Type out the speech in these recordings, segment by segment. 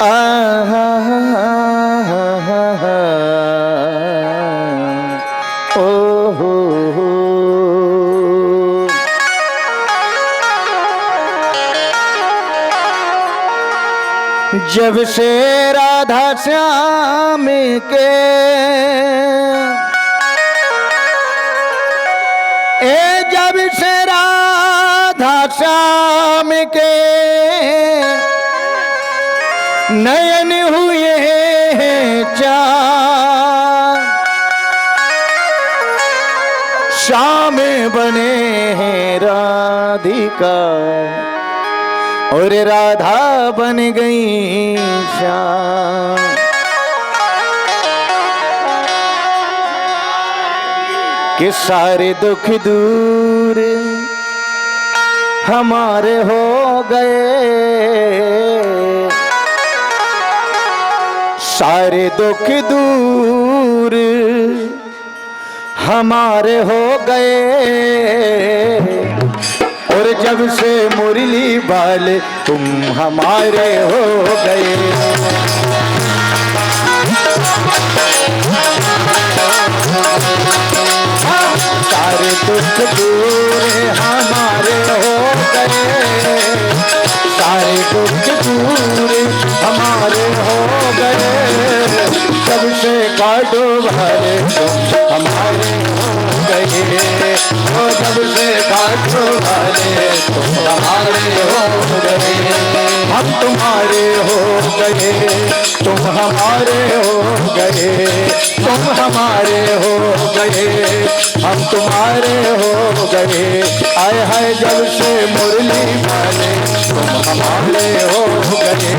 आहा ओ हो। जब से राधा श्याम के जब से राधा श्याम के नयन हुए चार, श्याम बने हैं राधिका और राधा बन गई श्याम। कि सारे दुख दूर हमारे हो गए, सारे दुख दूर हमारे हो गए। और जब से मुरली वाले तुम हमारे हो गए, सारे दुख दूर हमारे हो गए, सारे दुख दूर हमारे हो गए। जब से काटो भरे तुम हमारे हो गए, तो जब से काटो भरे तुम हमारे हो गए। हम तुम्हारे हो गए, तुम हमारे हो गए, तुम हमारे हो गए, हम तुम्हारे हो गए। आए हाय जब से मुरली वाले तुम हमारे हो गए,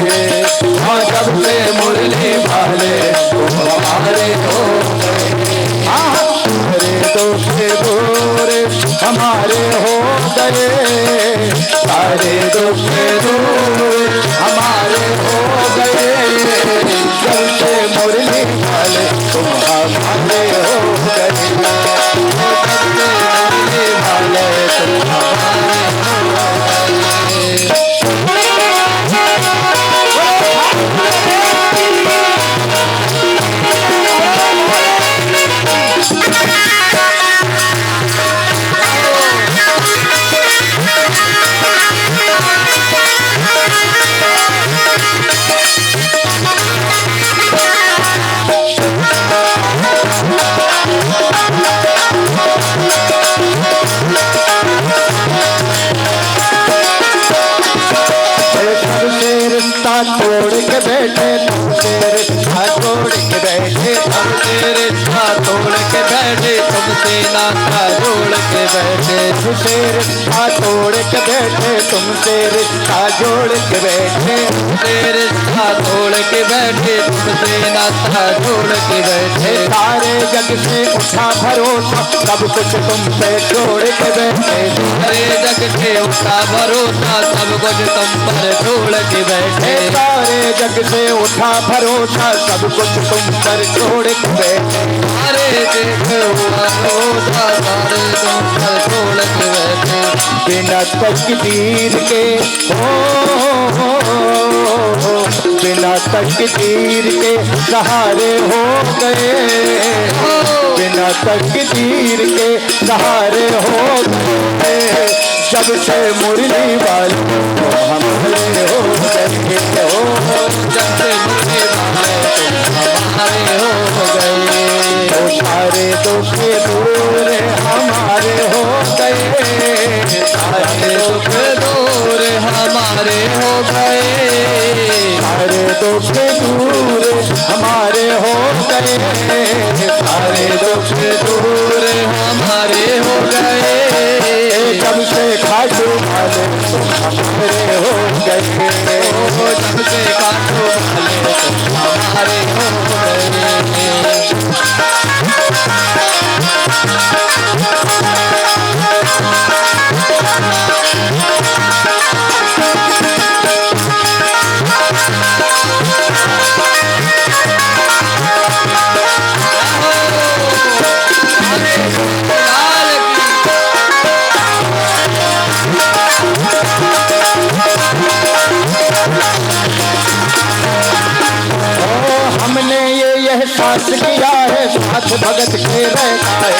हाँ जब से मुरली वाले तुम हमारे हो गए। हाँ सारे दुख दूर हमारे हो गए, सारे दुख दूर हमारे हो गए। जब से मुरली वाले तुम हमारे हो गए, वाले तुम हमारे तोड़ के बैठे, तुमसे रिश्ता तोड़ के बैठे, तुमसे रिश्ता तोड़ के बैठे, तुमसे नाता जोड़ के बैठे, तुमसे रिश्ता तोड़ के बैठे, तुमसे रिश्ता जोड़ के बैठे, तुमसे रिश्ता तोड़ के बैठे, तुमसे नाता जोड़ के बैठे। सारे जग से उठा भरोसा, सब कुछ तुम पे छोड़ के बैठे, सारे जग से उठा भरोसा, सब कुछ तुम पर छोड़ के बैठे। सारे जग से उठा भरोसा, सब कुछ तुम पर छोड़ के बैठे, सारे जग भरोसा, सारे तुम पर छोड़ के बैठे। बिना तकदीर के बिना तकदीर के सहारे हो गए, बिना तकदीर के सहारे हो गए। जब से मुरली वाले हमारे हो गए, जब से मुरली वाले हमारे हो गए, तो सारे दुख दूर हमारे हो गए, सारे दुख दूर हमारे हो गए, सारे दुख दूर हमारे हो गए, सारे दुख दूर हमारे हो गए। जब से खाटू वाले तुम हमारे हो गए, जब से खाटू वाले तुम हमारे हो गए। एहसास किया है साथ भगत के रहता है।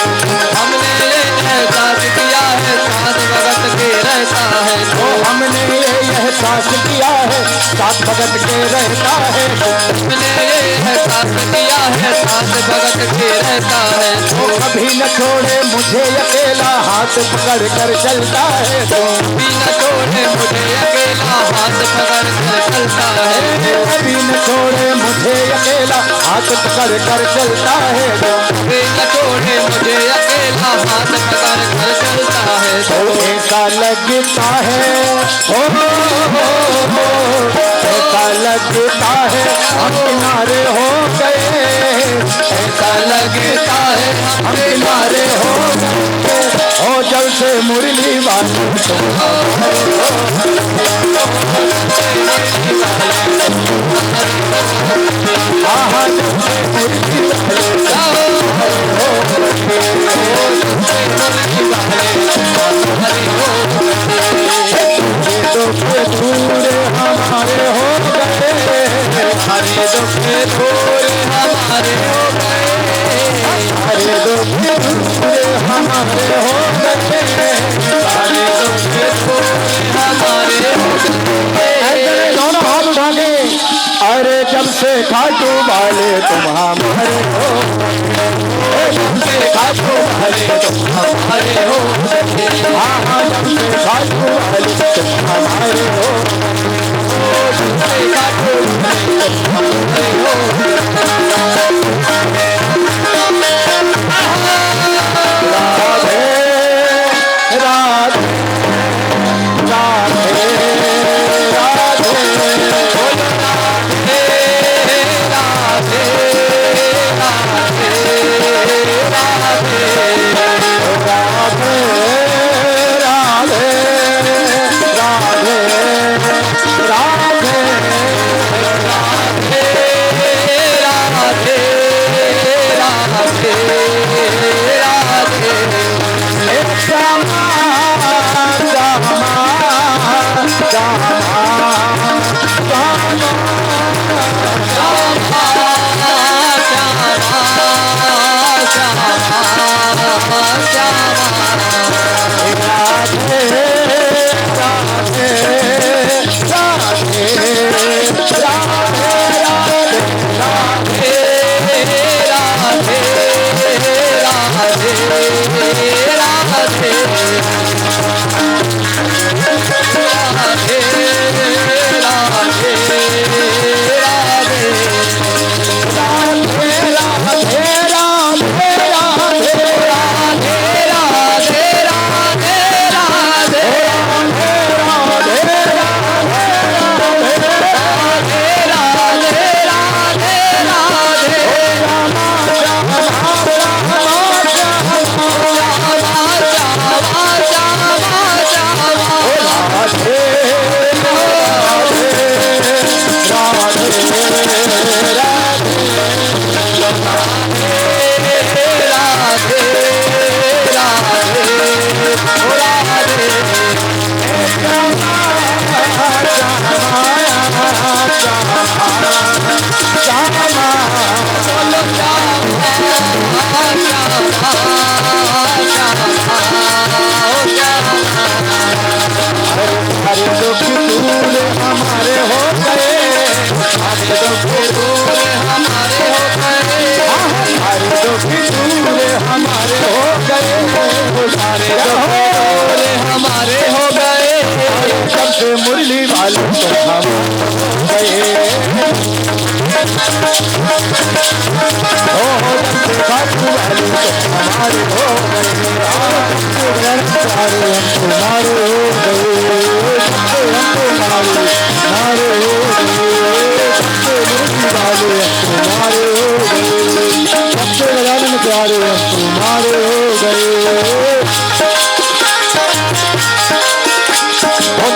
हमने ये एहसास किया है साथ भगत के रहता है। ओ हमने ये एहसास किया है साथ भगत के रहता है। हमने ये एहसास किया है साथ भगत के रहता है। वो कभी न छोड़े मुझे अकेला हाथ पकड़ कर चलता है। कभी न छोड़े मुझे अकेला हाथ पकड़ कर चलता है। कभी न छोड़े मुझे अकेला हाथ पकड़ कर चलता है। कभी न छोड़े मुझे अकेला हाथ पकड़ कर चलता है। तो ऐसा लगता है ऐसा लगता है हम किनारे हो गए। ऐसा लगता है हम किनारे हो गए। ओ जब से मुरली वाली आहा जब से मुरली दूर हमारे हो गए। हरे दुख दूर हमारे हो गए। हरे दुख दूर हमारे हो गए। हरे दुख दूर हमारे हो गए। दोनों हाथ उठा के अरे जब से खाटू वाले तुम हमारे हो। जब से खाटू वाले तुम हमारे हो। हाँ जब से खाटू वाले तुम हमारे हो। जब से खाटू वाले तुम हमारे हो। राधे राधे राधे मुरली वाले तो हम गए। हो जब से बापू वाले तो हमारे हो गए। सारे हम तुम्हारे हो गए। हम तुम्हारे हमारे हो गए। मुरली वाले हम तुम्हारे हो गए। सबसे बजाने प्यारे हम तुम्हारे हो गए।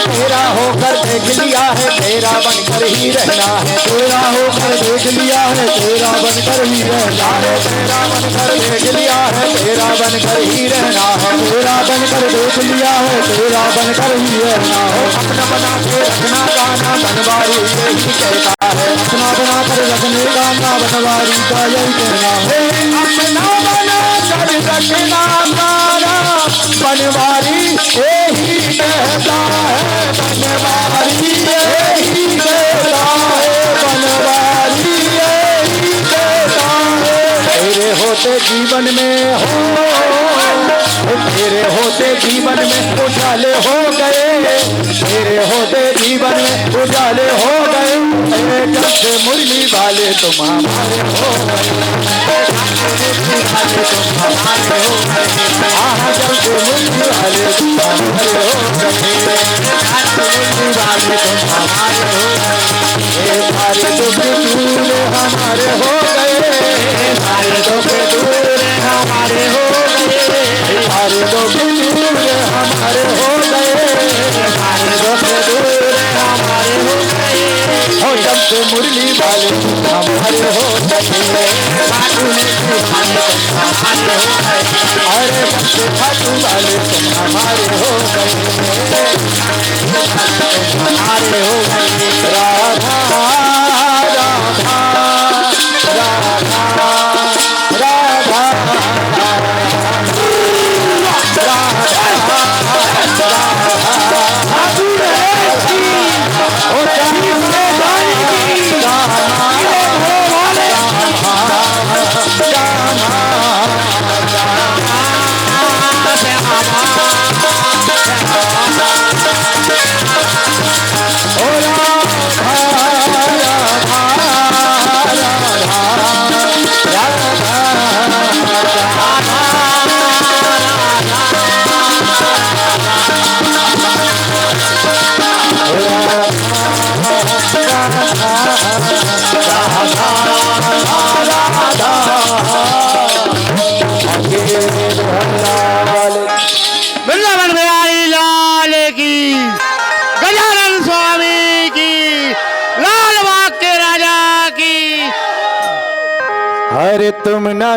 तेरा होकर देख लिया है तेरा बनकर ही रहना है, तेरा होकर देख लिया है तेरा बनकर ही रहना है, तेरा बनकर देख लिया है तेरा बनकर ही रहना है, तेरा बनकर देख लिया है तेरा बनकर ही रहना है। अपना बना के रखना गाना बनवारी यही कहता है, अपना बना कर रखने का ना बनवारी का यही कहना है। अपना बना कर रखना गाना बनवारी यही कहता है, बनवारी यही कहता है, बनवारी यही कहता है। तेरे होते जीवन में हो, तेरे होते जीवन में उजाले हो गए, तेरे होते जीवन में उजाले हो गए, जब से मुरली वाले तुम हमारे हो गए, मुरली वाले तुम हमारे हो गए, आहा जब से मुरली वाले तुम हमारे हो गए, मुरली वाले तुम हमारे हो गए, सारे दुख दूर हमारे हो गए, सारे दुख दूर हमारे हो गए, सारे दुख दूर हमारे हो गए, सारे दुख दूर हमारे हो गए, हो जब से मुरली वाले हमारे हो गए, खाटू ने हमारे हो गए, अरे जब से खाटू वाले तुम हमारे हो गए, हमारे हो गए। राधा राधा राधा वृंदावन बिहारी लाल की, गजानन स्वामी की, लाल बाग के राजा की। अरे तुम ना